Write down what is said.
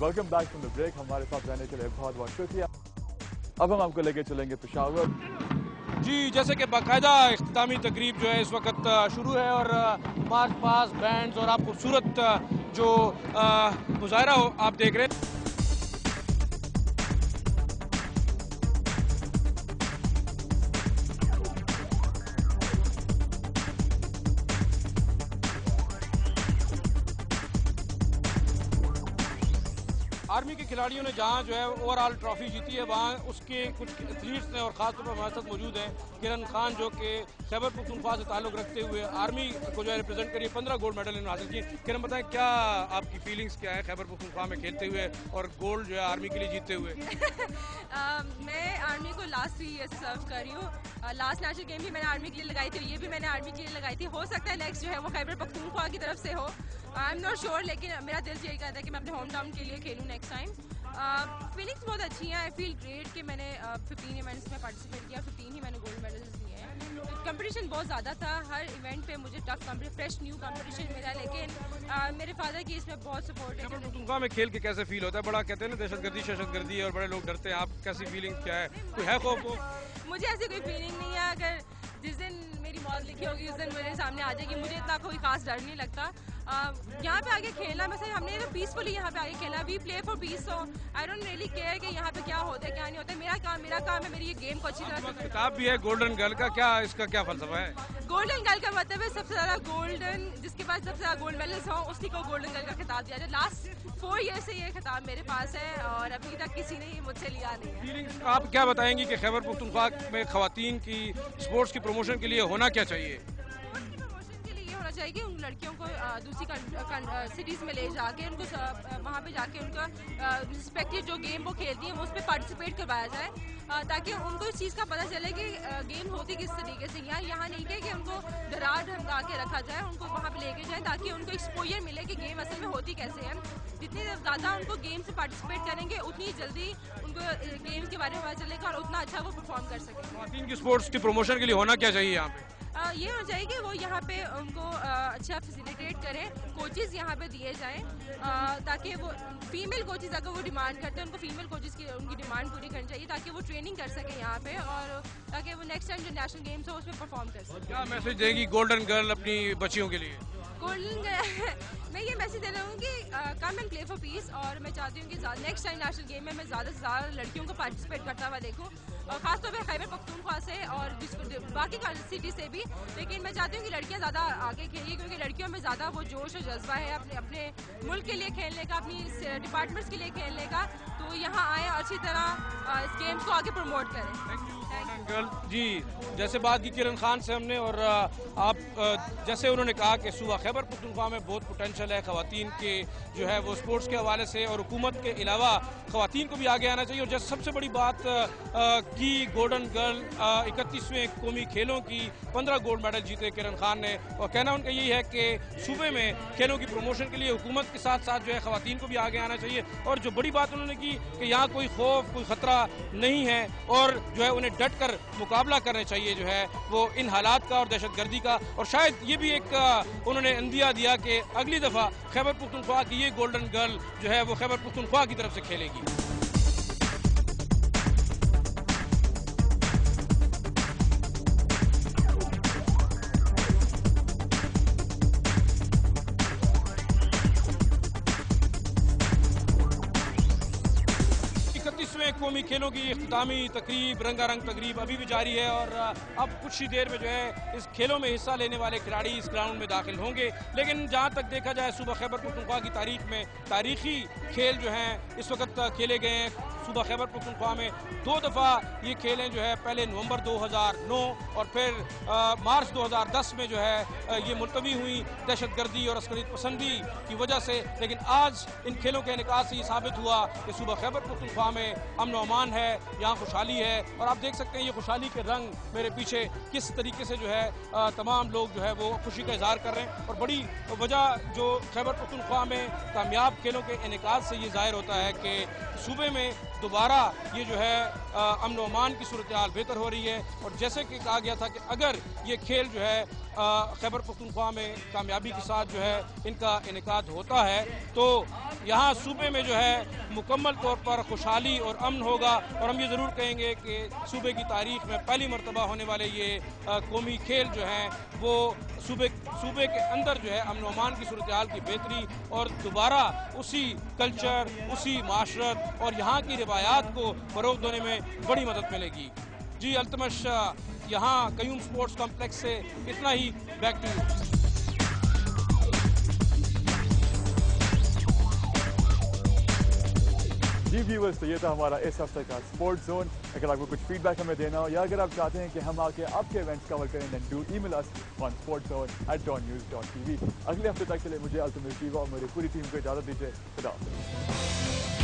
Welcome back from the break. हमारे साथ रहने के लिए बहुत बहुत शुक्रिया। अब हम आपको लेके चलेंगे पेशावर। जी, जैसे कि बाकायदा इख्तितामी तकरीब जो है इस वक्त शुरू है और मार्च पास बैंड्स और आप खूबसूरत जो मुजाहरा आप देख रहे हैं। आर्मी के खिलाड़ियों ने जहां जो है ओवरऑल ट्रॉफी जीती है वहां उसके कुछ एथलीट्स ने और ख़ास तौर पर हमारे साथ मौजूद हैं किरण खान जो कि खैबर पख्तूनख्वा से ताल्लुक़ रखते हुए आर्मी को जो है रिप्रेजेंट करिए 15 गोल्ड मेडल इन्होंने हासिल किए। किरण बताएं क्या आपकी फीलिंग्स क्या है खैबर पख्तूनख्वा में खेलते हुए और गोल्ड जो है आर्मी के लिए जीतते हुए? मैं आर्मी को लास्ट 3 ईयर से सर्व कर रही हूँ। लास्ट नेशनल गेम भी मैंने आर्मी के लिए लगाई थी, ये भी मैंने आर्मी के लिए लगाई थी। हो सकता है नेक्स्ट जो है वो खैबर पख्तूनख्वा की तरफ से हो, आई एम नॉट श्योर, लेकिन मेरा दिल यही कहता है कि मैं अपने होम टाउन के लिए खेलूँ नेक्स्ट टाइम। फीलिंग्स बहुत अच्छी हैं। आई फील ग्रेट कि मैंने 15 इवेंट्स में पार्टिसिपेट किया, 15 ही मैंने गोल्ड मेडल्स लिए हैं। कंपटीशन बहुत ज़्यादा था, हर इवेंट पे मुझे टफ फ्रेश न्यू कंपटीशन मिला, लेकिन मेरे फादर की इसमें बहुत सपोर्ट है। खैबर पख्तूनख्वा में खेल के कैसे फील होता है? बड़ा कहते हैं ना दहशतगर्दी है और बड़े लोग डरते हैं, आप कैसी फीलिंग क्या है? कोई है खौफ? मुझे ऐसी कोई फीलिंग नहीं है। अगर जिस दिन मेरी मौत लिखी होगी उस दिन मेरे सामने आ जाएगी। मुझे इतना कोई खास डर नहीं लगता। यहाँ पे आके खेलना वैसे हमने तो पीसफुली यहाँ पे आके खेलना, we play for peace, so I don't really care कि यहाँ पे क्या होता है क्या नहीं होता है। मेरा काम है मेरी ये गेम को अच्छी तरह से। किताब भी है गोल्डन गर्ल का, क्या इसका क्या फलसफा है? गोल्डन गर्ल का मतलब है सबसे ज्यादा गोल्डन, जिसके पास सबसे ज्यादा गोल्ड मेडल्स हो उसी को गोल्डन गर्ल का खिताब दिया जाए। लास्ट 4 ईयर से ये खिताब मेरे पास है और अभी तक किसी ने मुझसे लिया नहीं है। फीलिंग्स आप क्या बताएंगी कि खैबर पख्तूनख्वा में खवातीन की स्पोर्ट्स की प्रमोशन के लिए होना क्या चाहिए? चाहिए कि उन लड़कियों को दूसरी सिटीज़ में ले जाके उनको वहाँ पे जाके उनका रिस्पेक्टिव जो गेम वो खेलती हैं वो उस पर पार्टिसिपेट करवाया जाए, ताकि उनको इस चीज़ का पता चले कि गेम होती किस तरीके से। यहाँ नहीं कि उनको डरा धमका के रखा जाए, उनको वहाँ पे लेके जाए ताकि उनको एक्सपोजर मिले कि गेम असल में होती कैसे है। जितनी ज़्यादा उनको गेम से पार्टिसिपेट करेंगे उतनी जल्दी उनको गेम के बारे में पता चलेगा और उतना अच्छा वो परफॉर्म कर सकेंगे। खवातीन की स्पोर्ट्स की प्रमोशन के लिए होना क्या चाहिए यहाँ पे? ये होना चाहिए कि वो यहाँ पे उनको अच्छा फैसिलिटेट करें, कोचेज़ यहाँ पे दिए जाएं, ताकि वो फीमेल कोचेज़ अगर वो डिमांड करते हैं उनको फीमेल कोचेज़ की उनकी डिमांड पूरी करनी चाहिए ताकि वो ट्रेनिंग कर सकें यहाँ पे और ताकि वो नेक्स्ट टाइम जो नेशनल गेम्स हो उसमें परफॉर्म कर सकें। क्या मैसेज देगी गोल्डन गर्ल अपनी बच्चियों के लिए? गोल्डन मैं ये मैसेज दे रहा हूँ कि come and play for piece, और मैं चाहती हूँ कि नेक्स्ट टाइम नेशनल गेम में मैं ज़्यादा से ज़्यादा लड़कियों को पार्टिसिपेट करता हुआ देखूँ, और खासतौर पर खैबर पख्तूनख्वा से और बाकी सिटी से भी। लेकिन मैं चाहती हूँ कि लड़कियाँ ज़्यादा आगे खेलिए क्योंकि लड़कियों में ज़्यादा वो जोश और जज्बा है अपने मुल्क के लिए खेलने का, अपनी डिपार्टमेंट्स के लिए खेलने का। तो यहाँ आए और अच्छी तरह इस गेम्स को आगे प्रमोट करें। गर्ल जी, जैसे बात की किरण खान से हमने, और आप जैसे उन्होंने कहा कि सूबा खैबर पख्तूनख्वा में बहुत पोटेंशियल है खवातीन के जो है वो स्पोर्ट्स के हवाले से, और हुकूमत के अलावा खवातीन को भी आगे आना चाहिए। और जैसे सबसे बड़ी बात की गोल्डन गर्ल 31वें कौमी खेलों की 15 गोल्ड मेडल जीते किरण खान ने, और कहना उनका यही है कि सूबे में खेलों की प्रमोशन के लिए हुकूमत के साथ साथ जो है खवातीन को भी आगे आना चाहिए। और जो बड़ी बात उन्होंने की कि यहाँ कोई खौफ कोई ख़तरा नहीं है और जो है उन्हें डट कर मुकाबला करना चाहिए जो है वो इन हालात का और दहशतगर्दी का। और शायद ये भी एक उन्होंने अंदिया दिया कि अगली दफ़ा खैबर पख्तूनख्वा की ये गोल्डन गर्ल जो है वो खैबर पख्तूनख्वा की तरफ से खेलेगी। 31वें कौमी खेलों की इख्तितामी तकरीब रंगारंग तकरीब अभी भी जारी है और अब कुछ ही देर में जो है इस खेलों में हिस्सा लेने वाले खिलाड़ी इस ग्राउंड में दाखिल होंगे। लेकिन जहां तक देखा जाए सूबा खैबर पख्तूनख्वा की तारीख में तारीखी खेल जो हैं इस वक्त खेले गए हैं। सूबा खैबर पख्तूनख्वा में 2 दफ़ा ये खेलें जो है, पहले नवंबर 2009 और फिर मार्च 2010 में जो है ये मुलतवी हुई दहशतगर्दी और अस्करी पसंदी की वजह से। लेकिन आज इन खेलों के इनेकास से ये साबित हुआ कि सूबा खैबर पख्तूनख्वा में अमन व अमान है, यहाँ खुशहाली है। और आप देख सकते हैं ये खुशहाली के रंग मेरे पीछे किस तरीके से जो है तमाम लोग जो है वो खुशी का इजहार कर रहे हैं। और बड़ी वजह जो खैबर पख्तूनख्वा में कामयाब खेलों के इनेकास से ये ज़ाहिर होता है कि सूबे में दोबारा ये जो है अमन व अमान की सूरत हाल बेहतर हो रही है। और जैसे कि कहा गया था कि अगर ये खेल जो है खैबर पख्तूनख्वा में कामयाबी के साथ जो है इनका इनेकाद होता है तो यहाँ सूबे में जो है मुकम्मल तौर पर खुशहाली और अमन होगा। और हम ये ज़रूर कहेंगे कि सूबे की तारीख में पहली मरतबा होने वाले ये कौमी खेल जो हैं वो सूबे के अंदर जो है अमन व अमान की सूरत हाल की बेहतरी और दोबारा उसी कल्चर, उसी माशरत और यहाँ की रिवायात को फ़रोग़ देने में बड़ी मदद मिलेगी। जी अल्तमश यहाँ कयूम स्पोर्ट्स कॉम्प्लेक्स से इतना ही। Back to you. जी व्यूअर्स, तो ये था हमारा इस हफ्ते का स्पोर्ट्स जोन। अगर आपको कुछ फीडबैक हमें देना हो या अगर आप चाहते हैं कि हम आके आपके इवेंट्स कवर करें, then do email us on sportszone@dawnnews.tv। अगले हफ्ते तक के लिए मुझे अल्तमश टीवा और मेरी पूरी टीम को इजाज़त दीजिए। खुदा हाफ़िज़।